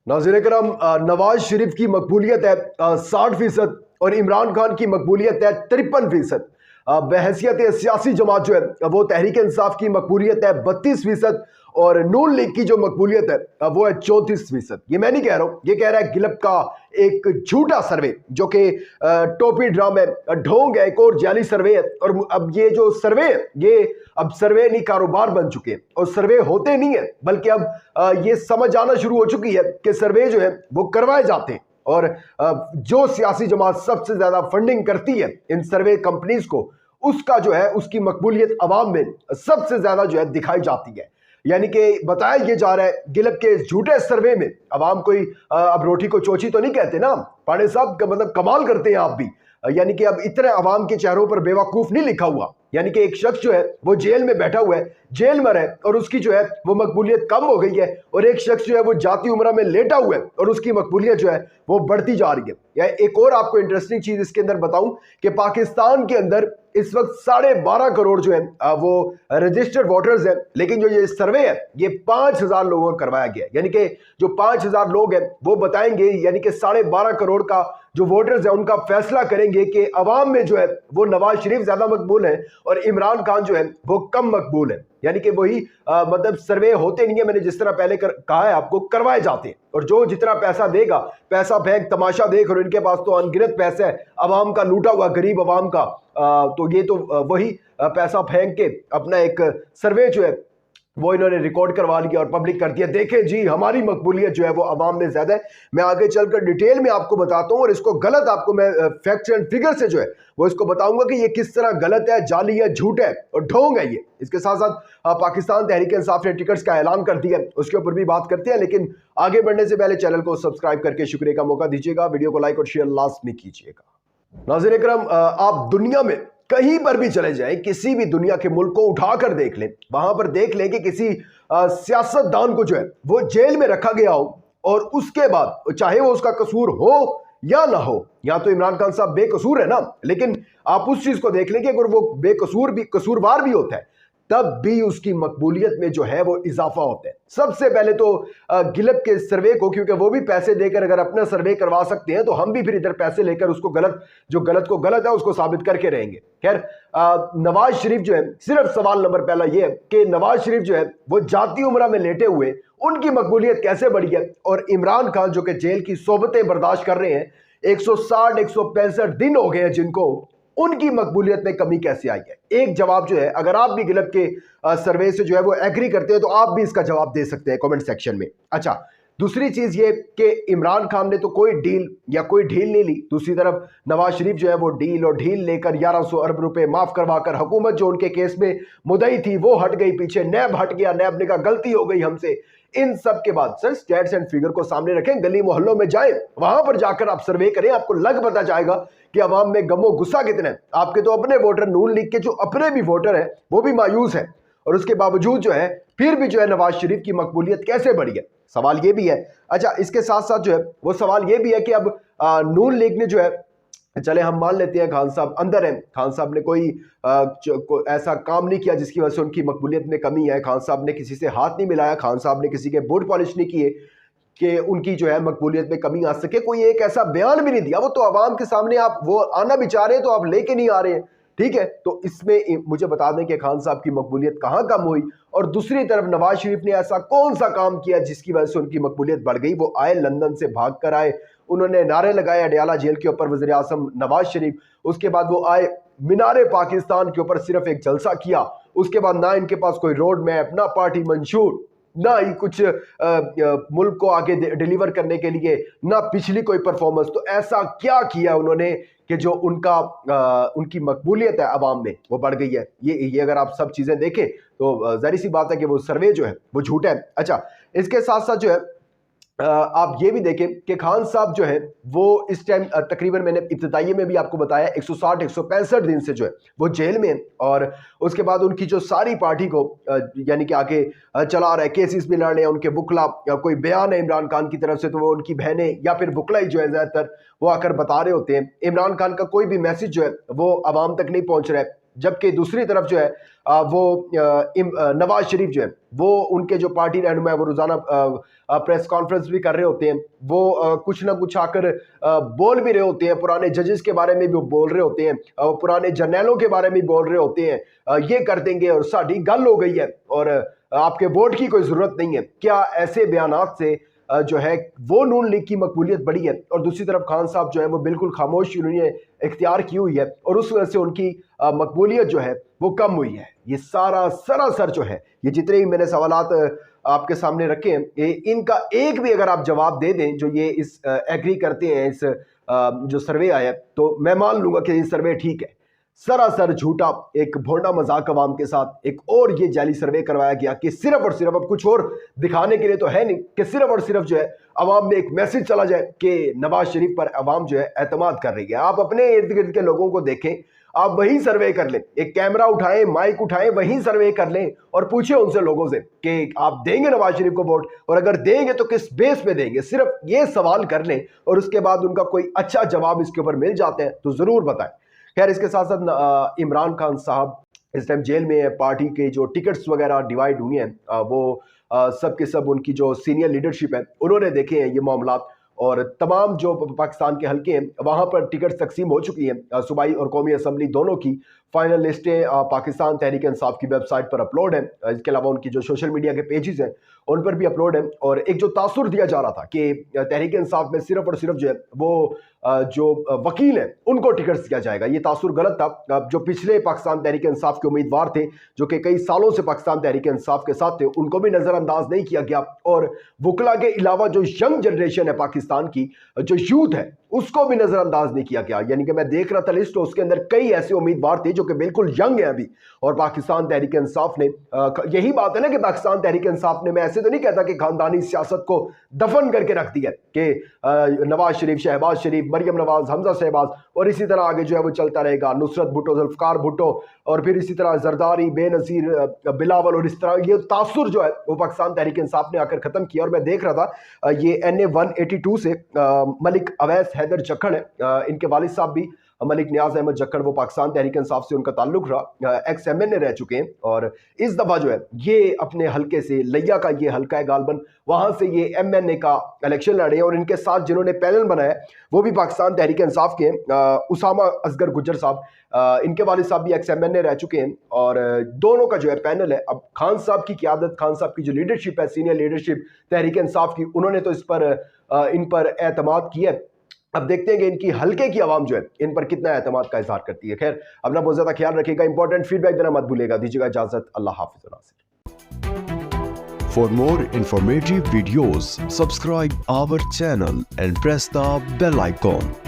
नाज़रीन करम, नवाज शरीफ की मकबूलियत है 60% और इमरान खान की मकबूलियत है 53%। बहैसियत सियासी जमात जो है वो तहरीक इंसाफ की मकबूलियत है 32% और नून लीग की जो मकबूलियत है वो है 34%। ये मैं नहीं कह रहा हूँ, ये कह रहा है गिलप का एक झूठा सर्वे जो कि टोपी ड्रामा है, ढोंग है, एक और जाली सर्वे है। और अब ये जो सर्वे है ये अब सर्वे नहीं कारोबार बन चुके हैं और सर्वे होते नहीं है, बल्कि अब ये समझ आना शुरू हो चुकी है कि सर्वे जो है वो करवाए जाते हैं। और जो सियासी जमात सबसे ज्यादा फंडिंग करती है इन सर्वे कंपनीज को, उसका जो है उसकी मकबूलियत अवाम में सबसे ज्यादा जो है दिखाई जाती है। यानी कि बताया ये जा रहा है गिलप के झूठे सर्वे में अवाम कोई अब रोटी को चोची तो नहीं कहते ना पांडे साहब, मतलब कमाल करते हैं आप भी। यानी कि अब इतने अवाम के चेहरों पर बेवकूफ नहीं लिखा हुआ। यानी कि एक शख्स जो है वो जेल में बैठा हुआ है, जेल में है और उसकी जो है वो मकबूलियत कम हो गई है, और एक शख्स जो है वो जाती उम्र में लेटा हुआ है और उसकी मकबूलियत जो है वो बढ़ती जा रही है। या एक और आपको इंटरेस्टिंग चीज इसके अंदर बताऊं कि पाकिस्तान के अंदर इस वक्त 12.5 करोड़ जो है वो रजिस्टर्ड वोटर्स हैं, लेकिन जो ये सर्वे है ये 5,000 लोगों का करवाया गया है। यानी कि जो 5,000 लोग हैं वो बताएंगे, यानी कि 12.5 करोड़ का जो वोटर्स है उनका फैसला करेंगे कि अवाम में जो है वो नवाज शरीफ ज्यादा मकबूल है और इमरान खान जो है वो कम मकबूल है। यानी कि वही मतलब सर्वे होते नहीं है, मैंने जिस तरह पहले कहा है आपको, करवाए जाते हैं। और जो जितना पैसा देगा, पैसा फेंक तमाशा देख, और इनके पास तो अनगिनत पैसा है अवाम का, लूटा हुआ गरीब अवाम का, तो ये तो वही पैसा फेंक के अपना एक सर्वे जो है वो इन्होंने रिकॉर्ड करवा लिया और पब्लिक कर दिया। देखें जी हमारी मकबूलियत जो है वो अवाम में ज्यादा है। मैं आगे चलकर डिटेल में आपको बताता हूँ और इसको गलत आपको मैं फैक्ट्स एंड फिगर से जो है वो इसको बताऊंगा कि ये किस तरह गलत है, जाली है, झूठ है और ढोंग है ये। इसके साथ साथ पाकिस्तान तहरीक इंसाफ ने टिकट्स का ऐलान कर दिया, उसके ऊपर भी बात करते हैं। लेकिन आगे बढ़ने से पहले चैनल को सब्सक्राइब करके शुक्रिया का मौका दीजिएगा, वीडियो को लाइक और शेयर लाजमी कीजिएगा। नाज़रीन इकराम, आप दुनिया में कहीं पर भी चले जाएं, किसी भी दुनिया के मुल्क को उठाकर देख लें, वहां पर देख लें कि किसी सियासतदान को जो है वो जेल में रखा गया हो और उसके बाद चाहे वो उसका कसूर हो या ना हो, या तो इमरान खान साहब बेकसूर है ना, लेकिन आप उस चीज को देख लें कि अगर वो बेकसूर भी कसूरवार भी होता है तब भी उसकी मकबूलियत में जो है वो इजाफा होता है। सबसे पहले तो गिलप के सर्वे को, क्योंकि वो भी पैसे देकर अगर अपना सर्वे करवा सकते हैं तो हम भी फिर इधर पैसे लेकर उसको गलत, जो गलत को गलत है उसको साबित करके रहेंगे। खैर, नवाज शरीफ जो है, सिर्फ सवाल नंबर पहला ये है कि नवाज शरीफ जो है वो जाती उम्र में लेटे हुए उनकी मकबूलियत कैसे बढ़ी है, और इमरान खान जो कि जेल की सोबतें बर्दाश्त कर रहे हैं, 160-165 दिन हो गए हैं जिनको, उनकी मकबूलियत में कमी कैसे आई है। एक जवाब जो है, अगर आप भी गिलप के सर्वे से जो है वो एग्री करते हैं तो आप भी इसका जवाब दे सकते हैं कमेंट सेक्शन में। अच्छा, दूसरी चीज ये कि इमरान खान ने तो कोई डील या कोई ढील नहीं ली, दूसरी तरफ नवाज शरीफ जो है वो डील और ढील लेकर 1100 अरब रुपए माफ करवाकर हुकूमत जो उनके केस में मुदई थी वो हट गई पीछे, नैब हट गया, नैब ने कहा गलती हो गई हमसे। इन सब के बाद सर स्टैट्स एंड फिगर को सामने रखें, गली मोहल्लों में जाएं, वहां पर जाकर आप सर्वे करें, आपको लग पता जाएगा कि अवाम में गमो गुस्सा कितना है। आपके तो अपने वोटर, नून लीग के जो अपने भी वोटर हैं वो भी मायूस है, और उसके बावजूद जो है फिर भी जो है नवाज शरीफ की मकबूलियत कैसे बढ़ी है, सवाल ये भी है। अच्छा, इसके साथ साथ जो है वो सवाल ये भी है कि अब नून लीग ने जो है, चले हम मान लेते हैं खान साहब अंदर हैं, खान साहब ने कोई ऐसा काम नहीं किया जिसकी वजह से उनकी मकबूलियत में कमी है, खान साहब ने किसी से हाथ नहीं मिलाया, खान साहब ने किसी के बूट पॉलिश नहीं किए कि उनकी जो है मकबूलियत में कमी आ सके, कोई एक ऐसा बयान भी नहीं दिया। वो तो आवाम के सामने आप वो आना भी चाह रहे हैं तो आप लेके नहीं आ रहे हैं, ठीक है। तो इसमें मुझे बता दें कि खान साहब की मकबूलियत कहाँ कम हुई, और दूसरी तरफ नवाज शरीफ ने ऐसा कौन सा काम किया जिसकी वजह से उनकी मकबूलियत बढ़ गई। वो आए, लंदन से भाग कर आए, उन्होंने नारे लगाए अडयाला जेल के ऊपर, वज़ीर आज़म नवाज शरीफ, उसके बाद वो आए मीनारे पाकिस्तान के ऊपर सिर्फ एक जलसा किया, उसके बाद ना इनके पास कोई रोड मैप, ना पार्टी मंशूर, ना ही कुछ मुल्क को आगे डिलीवर करने के लिए ना पिछली कोई परफॉर्मेंस। तो ऐसा क्या किया उन्होंने कि जो उनकी मकबूलियत है अवाम में वो बढ़ गई है। ये अगर आप सब चीजें देखें तो जाहिर सी बात है कि वो सर्वे जो है वो झूठा है। अच्छा, इसके साथ साथ जो है आप ये भी देखें कि खान साहब जो है वो इस टाइम तकरीबन, मैंने इब्तिदाई में भी आपको बताया, 160-165 दिन से जो है वो जेल में, और उसके बाद उनकी जो सारी पार्टी को यानी कि आगे चला रहा है, केसेस भी लड़ रहे हैं उनके बुकला, या कोई बयान है इमरान खान की तरफ से तो वो उनकी बहनें या फिर बुकला ही जो है ज़्यादातर वो आकर बता रहे होते हैं। इमरान खान का कोई भी मैसेज जो है वो आवाम तक नहीं पहुँच रहा है। जबकि दूसरी तरफ जो है नवाज शरीफ जो है वो उनके जो पार्टी रहनुमा है वो रोजाना प्रेस कॉन्फ्रेंस भी कर रहे होते हैं, वो कुछ ना कुछ आकर बोल भी रहे होते हैं, पुराने जजेस के बारे में भी बोल रहे होते हैं, पुराने जर्नैलों के बारे में बोल रहे होते हैं, ये कर देंगे और साड़ी गल हो गई है और आपके वोट की कोई जरूरत नहीं है। क्या ऐसे बयानात से जो है वो नून लीग की मकबूलियत बढ़ी है? और दूसरी तरफ खान साहब जो है वो बिल्कुल खामोश उन्होंने इख्तियार की हुई है और उस वजह से उनकी मकबूलियत जो है वो कम हुई है। ये सारा सरासर जो है, ये जितने भी मैंने सवालात आपके सामने रखे हैं, इनका एक भी अगर आप जवाब दे दें जो ये इस एग्री करते हैं इस जो सर्वे आया, तो मैं मान लूंगा कि ये सर्वे ठीक है। सरासर झूठा एक भोंडा मजाक अवाम के साथ एक और ये जाली सर्वे करवाया गया कि सिर्फ और सिर्फ, अब कुछ और दिखाने के लिए तो है नहीं, कि सिर्फ और सिर्फ जो है अवाम में एक मैसेज चला जाए कि नवाज शरीफ पर अवाम जो है एतमाद कर रही है। आप अपने इर्द गिर्द के लोगों को देखें, आप वही सर्वे कर लें, एक कैमरा उठाएं, माइक उठाएं, वही सर्वे कर लें और पूछे उनसे लोगों से कि आप देंगे नवाज शरीफ को वोट, और अगर देंगे तो किस बेस पे देंगे। सिर्फ ये सवाल कर लें और उसके बाद उनका कोई अच्छा जवाब इसके ऊपर मिल जाते हैं तो जरूर बताएं। खैर, इसके साथ साथ इमरान खान साहब इस टाइम जेल में है। पार्टी के जो टिकट्स वगैरह डिवाइड हुए हैं वो सब के सब उनकी जो सीनियर लीडरशिप है उन्होंने देखे हैं ये मामलात, और तमाम जो पाकिस्तान के हल्के हैं वहाँ पर टिकट तकसीम हो चुकी हैं। सूबाई और कौमी असम्बली दोनों की फाइनल लिस्टें पाकिस्तान तहरीक इंसाफ की वेबसाइट पर अपलोड हैं। इसके अलावा उनकी जो सोशल मीडिया के पेजेस हैं उन पर भी अपलोड है। और एक जो तासुर दिया जा रहा था कि तहरीक इंसाफ में सिर्फ और सिर्फ जो है वो जो वकील हैं उनको टिकट्स दिया जाएगा, ये तासुर गलत था। जो पिछले पाकिस्तान तहरीक इंसाफ के उम्मीदवार थे जो कि कई सालों से पाकिस्तान तहरीक इंसाफ के साथ थे, उनको भी नज़रअंदाज नहीं किया गया। और वकला के अलावा जो यंग जनरेशन है पाकिस्तान की, जो यूथ है, उसको भी नज़रअंदाज नहीं किया गया। यानी कि मैं देख रहा था लिस्ट, उसके अंदर कई ऐसे उम्मीदवार थे जो कि बिल्कुल यंग है अभी, और पाकिस्तान तहरीक इंसाफ ने यही बात है ना कि पाकिस्तान तहरीक इंसाफ ने, मैं ऐसे तो नहीं कहता कि खानदानी सियासत को दफन करके रख दिया कि नवाज शरीफ, शहबाज शरीफ, मरियम नवाज, हमजा शहबाज, और इसी तरह आगे जो है वो चलता रहेगा, नुसरत भुट्टो, जुल्फकार भुट्टो, और फिर इसी तरह जरदारी, बेनज़ीर, बिलावल, और इस तरह ये तासुर जो है वो पाकिस्तान तहरीक इंसाफ ने आकर ख़त्म किया। और मैं देख रहा था ये NA 182 से मलिक अवैस हैदर जक्खड़ है, इनके वालिद साहब भी मलिक नियाज अहमद जक्खड़, वो पाकिस्तान तहरीक इंसाफ से उनका ताल्लुक रहा, एक्स MNA रह चुके हैं। और इस दफ़ा जो है ये अपने हल्के से, लिया का ये हल्का है गालबन, वहाँ से ये MNA का इलेक्शन लड़े, और इनके साथ जिन्होंने पैनल बनाया वो भी पाकिस्तान तहरीक इंसाफ के हैं। उसामा असगर गुज्जर साहब, इनके वालिद साहब भी एक्स MNA रह चुके हैं, और दोनों का जो है पैनल है। अब खान साहब की क़यादत, खान साहब की जो लीडरशिप है, सीनियर लीडरशिप तहरीक इंसाफ की, उन्होंने तो इन पर एतमाद किया है। अब देखते हैं कि इनकी हल्के की आवाम जो है इन पर कितना एतमाद का इजहार करती है। खैर, अपना बहुत ज़्यादा ख्याल रखिएगा, इंपॉर्टेंट फीडबैक देना मत भूलिएगा। दीजिएगा इजाज़त, अल्लाह हाफ़िज़। For more informative videos, subscribe our channel and press the bell icon.